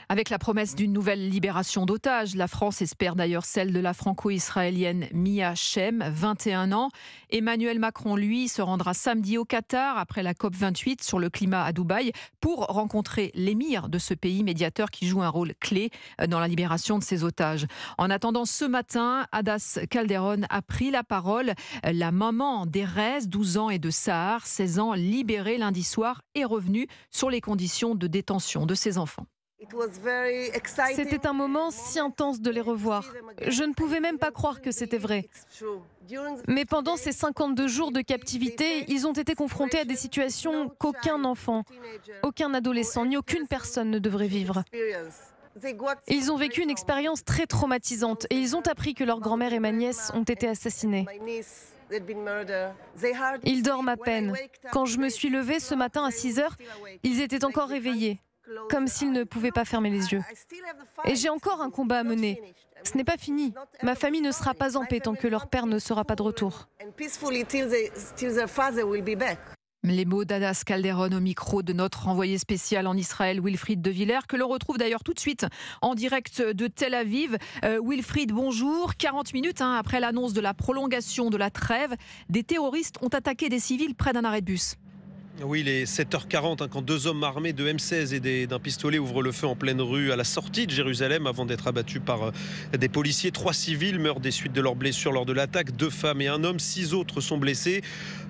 Avec la promesse d'une nouvelle libération d'otages, la France espère d'ailleurs celle de la franco-israélienne Mia Shem, 21 ans. Emmanuel Macron, lui, se rendra samedi au Qatar après la COP28 sur le climat à Dubaï pour rencontrer l'émir de ce pays médiateur qui joue un rôle clé dans la libération de ses otages. En attendant, ce matin, Adas Calderon a pris la parole. La maman d'Erez, 12 ans, et de Sahar, 16 ans, libérée lundi soir, est revenue sur les conditions de détention de ses enfants. C'était un moment si intense de les revoir. Je ne pouvais même pas croire que c'était vrai. Mais pendant ces 52 jours de captivité, ils ont été confrontés à des situations qu'aucun enfant, aucun adolescent, ni aucune personne ne devrait vivre. Ils ont vécu une expérience très traumatisante et ils ont appris que leur grand-mère et ma nièce ont été assassinées. Ils dorment à peine. Quand je me suis levée ce matin à 6 heures, ils étaient encore réveillés, comme s'ils ne pouvaient pas fermer les yeux. Et j'ai encore un combat à mener. Ce n'est pas fini. Ma famille ne sera pas en paix tant que leur père ne sera pas de retour. Les mots d'Adas Calderon au micro de notre envoyé spécial en Israël, Wilfried de Villers, que l'on retrouve d'ailleurs tout de suite en direct de Tel Aviv. Wilfried, bonjour. 40 minutes après l'annonce de la prolongation de la trêve, des terroristes ont attaqué des civils près d'un arrêt de bus. Oui, il est 7h40 quand deux hommes armés de M16 et d'un pistolet ouvrent le feu en pleine rue à la sortie de Jérusalem avant d'être abattus par des policiers. 3 civils meurent des suites de leurs blessures lors de l'attaque. 2 femmes et un homme, 6 autres sont blessés.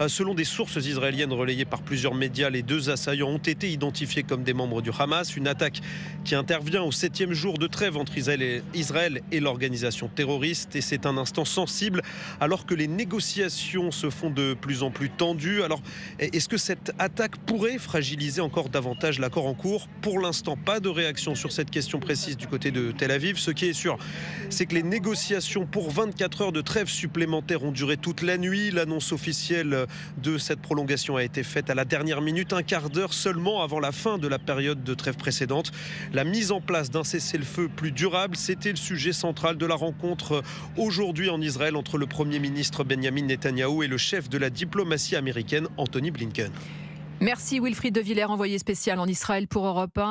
Selon des sources israéliennes relayées par plusieurs médias, les 2 assaillants ont été identifiés comme des membres du Hamas. Une attaque qui intervient au 7e jour de trêve entre Israël et l'organisation terroriste. Et c'est un instant sensible alors que les négociations se font de plus en plus tendues. Alors, est-ce que cette attaque pourrait fragiliser encore davantage l'accord en cours? Pour l'instant, pas de réaction sur cette question précise du côté de Tel Aviv. Ce qui est sûr, c'est que les négociations pour 24 heures de trêve supplémentaire ont duré toute la nuit. L'annonce officielle de cette prolongation a été faite à la dernière minute, un quart d'heure seulement avant la fin de la période de trêve précédente. La mise en place d'un cessez-le-feu plus durable, c'était le sujet central de la rencontre aujourd'hui en Israël entre le Premier ministre Benjamin Netanyahou et le chef de la diplomatie américaine, Antony Blinken. Merci Wilfried de Villers, envoyé spécial en Israël pour Europe 1.